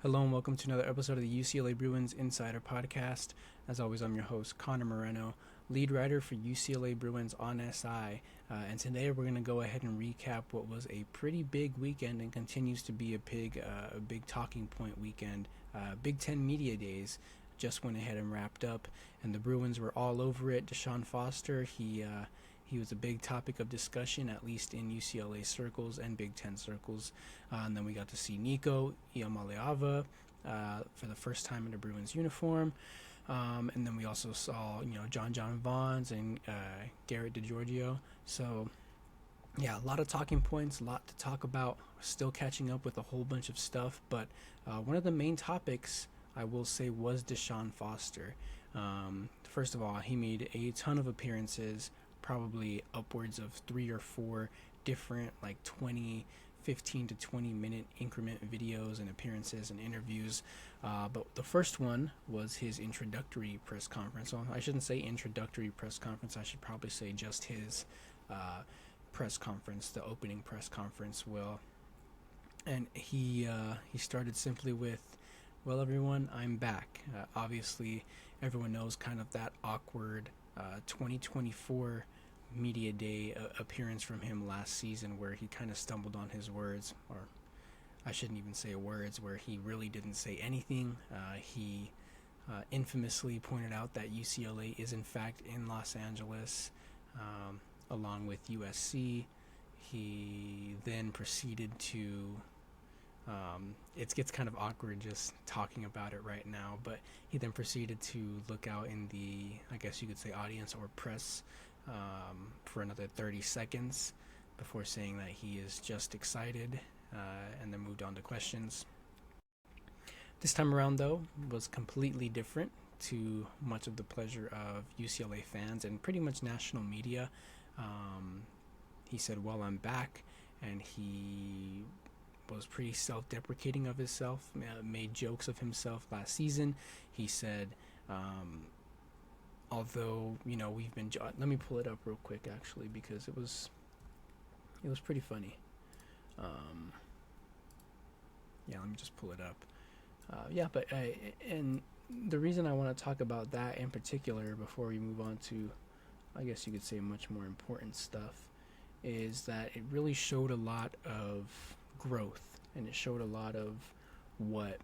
Hello and welcome to another episode of the UCLA Bruins Insider Podcast. As always, I'm your host, Connor Moreno, lead writer for UCLA Bruins on SI. And today we're going to go ahead and recap what was a pretty big weekend and continues to be a big talking point weekend. Big Ten Media Days just went ahead and wrapped up, and the Bruins were all over it. Deshaun Foster, he was a big topic of discussion, at least in UCLA circles and Big Ten circles. And then we got to see Nico Iamaleava for the first time in a Bruins uniform. And then we also saw, John Vaughns and Garrett DiGiorgio. So, yeah, a lot of talking points, a lot to talk about. Still catching up with a whole bunch of stuff. But one of the main topics, I will say, was Deshaun Foster. First of all, he made a ton of appearances, probably upwards of 3 or 4 different 15 to 20 minute increment videos and appearances and interviews. But the first one was his introductory press conference. Well, I shouldn't say introductory press conference. I should probably say just his press conference, the opening press conference. And he started simply with, "Well, everyone, I'm back." Obviously, everyone knows kind of that awkward 2024 media day appearance from him last season where he kind of stumbled on his words, or I shouldn't even say words, where he really didn't say anything. He infamously pointed out that UCLA is in fact in Los Angeles, along with USC. He then proceeded to it gets kind of awkward just talking about it right now, but he then proceeded to look out in the, I guess you could say, audience or press for another 30 seconds before saying that he is just excited, and then moved on to questions. This time around, though, was completely different, to much of the pleasure of UCLA fans and pretty much national media. He said, "Well, I'm back," and he was pretty self-deprecating of himself, made jokes of himself last season. He said, although, we've been... let me pull it up real quick, actually, because it was pretty funny. Let me just pull it up. And the reason I want to talk about that in particular before we move on to, I guess you could say, much more important stuff, is that it really showed a lot of growth, and it showed a lot of what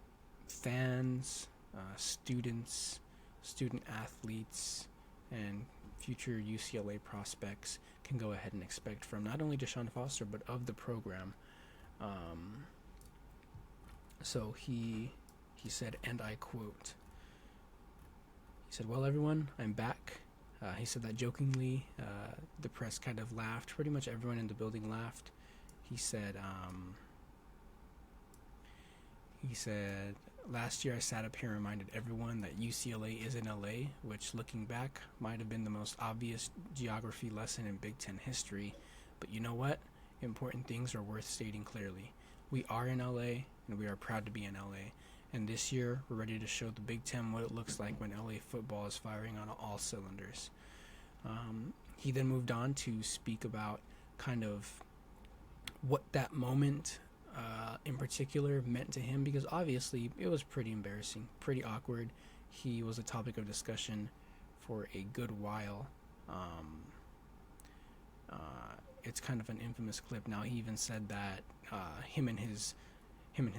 fans, students, student athletes, and future UCLA prospects can go ahead and expect from not only Deshaun Foster but of the program. So he said, and I quote, he said, "Well, everyone, I'm back." He said that jokingly. The press kind of laughed. Pretty much everyone in the building laughed. He said, "Last year I sat up here and reminded everyone that UCLA is in LA, which, looking back, might have been the most obvious geography lesson in Big Ten history. But you know what? Important things are worth stating clearly. We are in LA, and we are proud to be in LA. And this year, we're ready to show the Big Ten what it looks like when LA football is firing on all cylinders." He then moved on to speak about kind of what that moment in particular meant to him, because obviously it was pretty embarrassing, pretty awkward. He was a topic of discussion for a good while. It's kind of an infamous clip now. He even said that him and his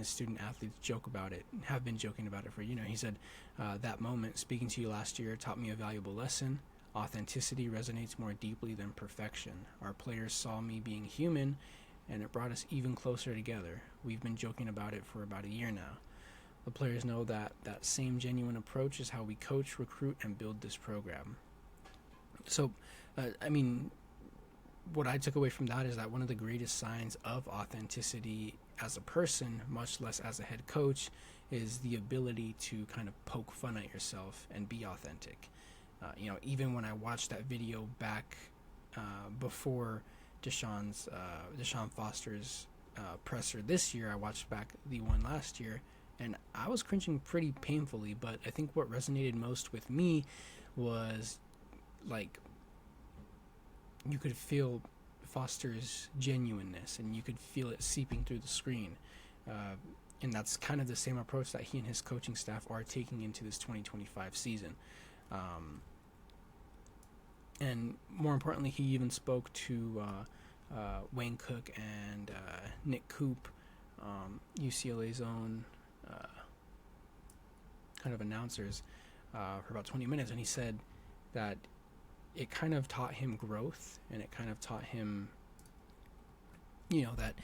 student athletes joke about it, have been joking about it for, he said, "That moment, speaking to you last year, taught me a valuable lesson. Authenticity resonates more deeply than perfection. Our players saw me being human, and it brought us even closer together. We've been joking about it for about a year now. The players know that that same genuine approach is how we coach, recruit, and build this program." So, what I took away from that is that one of the greatest signs of authenticity as a person, much less as a head coach, is the ability to kind of poke fun at yourself and be authentic. Even when I watched that video back before Deshaun Foster's presser this year, I watched back the one last year, and I was cringing pretty painfully. But I think what resonated most with me was, you could feel Foster's genuineness, and you could feel it seeping through the screen. And that's kind of the same approach that he and his coaching staff are taking into this 2025 season. And more importantly, he even spoke to Wayne Cook and Nick Coop, UCLA's own kind of announcers, for about 20 minutes. And he said that it kind of taught him growth, and it kind of taught him, that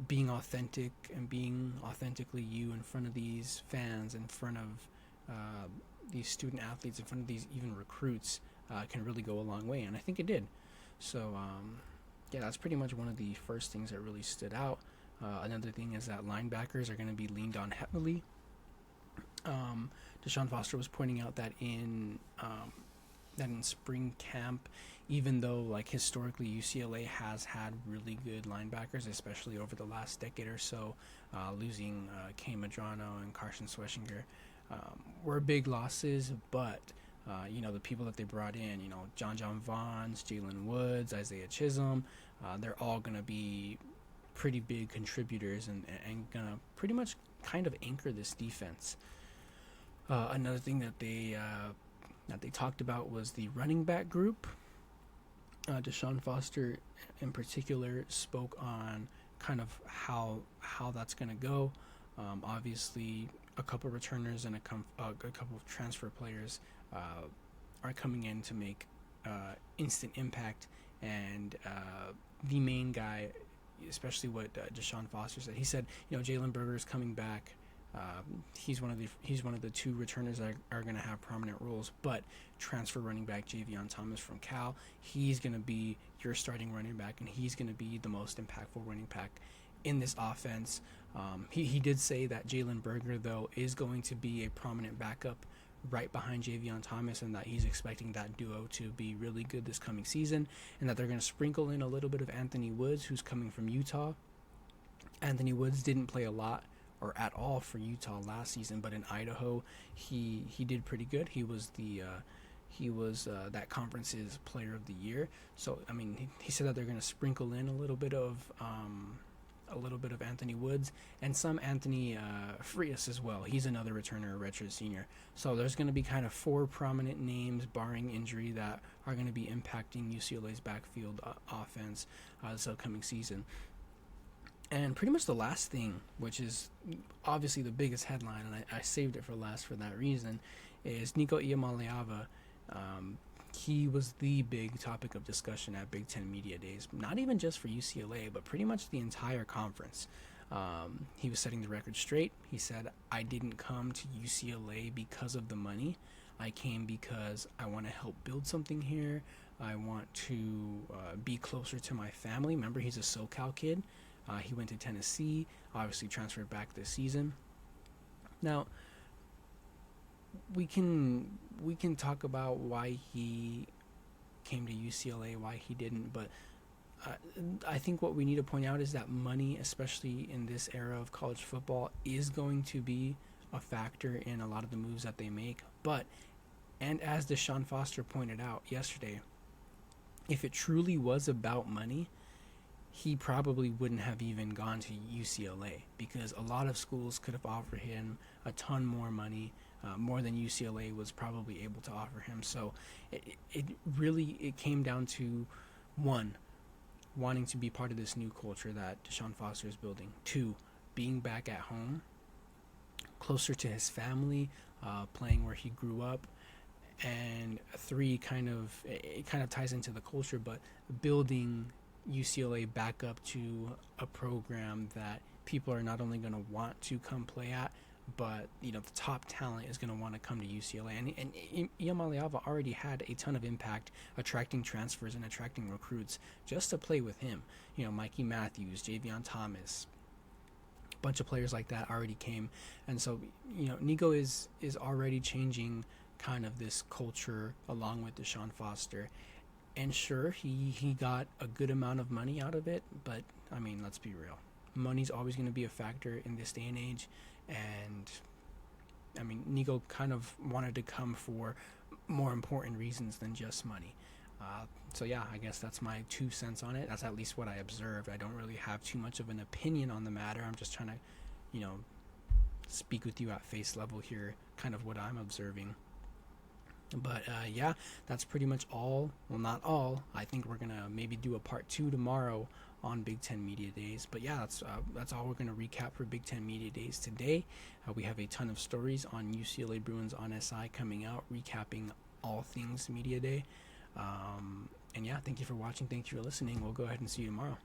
being authentic and being authentically you in front of these fans, in front of these student athletes, in front of these even recruits, can really go a long way. And I think it did. So that's pretty much one of the first things that really stood out. Another thing is that linebackers are going to be leaned on heavily. Deshaun Foster was pointing out that in spring camp, even though like historically UCLA has had really good linebackers, especially over the last decade or so, losing Kay Madrano and Carson Schweschinger were big losses, but the people that they brought in, John Vaughns, Jalen Woods, Isaiah Chisholm, they're all going to be pretty big contributors and going to pretty much kind of anchor this defense. Another thing that they talked about was the running back group. Deshaun Foster in particular spoke on kind of how that's going to go. Obviously, a couple of returners and a couple of transfer players are coming in to make instant impact, and the main guy, especially what Deshaun Foster said, he said, Jalen Berger is coming back. He's one of the two returners that are going to have prominent roles, but transfer running back Javion Thomas from Cal, he's going to be your starting running back, and he's going to be the most impactful running back in this offense. He did say that Jalen Berger, though, is going to be a prominent backup right behind Javion Thomas, and that he's expecting that duo to be really good this coming season, and that they're going to sprinkle in a little bit of Anthony Woods, who's coming from Utah. Anthony Woods didn't play a lot or at all for Utah last season, but in Idaho he did pretty good. He was that conference's player of the year. So I mean, he said that they're going to sprinkle in a little bit of Anthony Woods and some Anthony Frias as well. He's another returner, a redshirt senior. So there's going to be kind of four prominent names, barring injury, that are going to be impacting UCLA's backfield offense this upcoming season. And pretty much the last thing, which is obviously the biggest headline, and I saved it for last for that reason, is Nico Iamaleava. He was the big topic of discussion at Big Ten Media Days, not even just for UCLA, but pretty much the entire conference. He was setting the record straight. He said, I didn't come to UCLA because of the money. I came because I want to help build something here. I want to be closer to my family. Remember, he's a SoCal kid. He went to Tennessee, obviously transferred back this season. Now, we can talk about why he came to UCLA, why he didn't, but I think what we need to point out is that money, especially in this era of college football, is going to be a factor in a lot of the moves that they make. But, and as Deshaun Foster pointed out yesterday, if it truly was about money, he probably wouldn't have even gone to UCLA, because a lot of schools could have offered him a ton more money, more than UCLA was probably able to offer him. So it really came down to, one, wanting to be part of this new culture that Deshaun Foster is building. Two, being back at home, closer to his family, playing where he grew up. And three, it kind of ties into the culture, but building UCLA back up to a program that people are not only going to want to come play at, but the top talent is going to want to come to UCLA. And Iamaleava already had a ton of impact attracting transfers and attracting recruits just to play with him. Mikey Matthews, Javion Thomas, a bunch of players like that already came. And so Nico is already changing kind of this culture along with Deshaun Foster. And sure, he got a good amount of money out of it, but I mean, let's be real. Money's always going to be a factor in this day and age, and I mean, Nico kind of wanted to come for more important reasons than just money. So yeah, I guess that's my 2 cents on it. That's at least what I observed. I don't really have too much of an opinion on the matter. I'm just trying to, speak with you at face level here, kind of what I'm observing. But yeah, that's pretty much all. Well, not all. I think we're gonna maybe do a part 2 tomorrow on Big Ten Media Days. But yeah, that's all we're gonna recap for Big Ten Media Days today. We have a ton of stories on UCLA Bruins on SI coming out, recapping all things Media Day. And yeah, thank you for watching. Thank you for listening. We'll go ahead and see you tomorrow.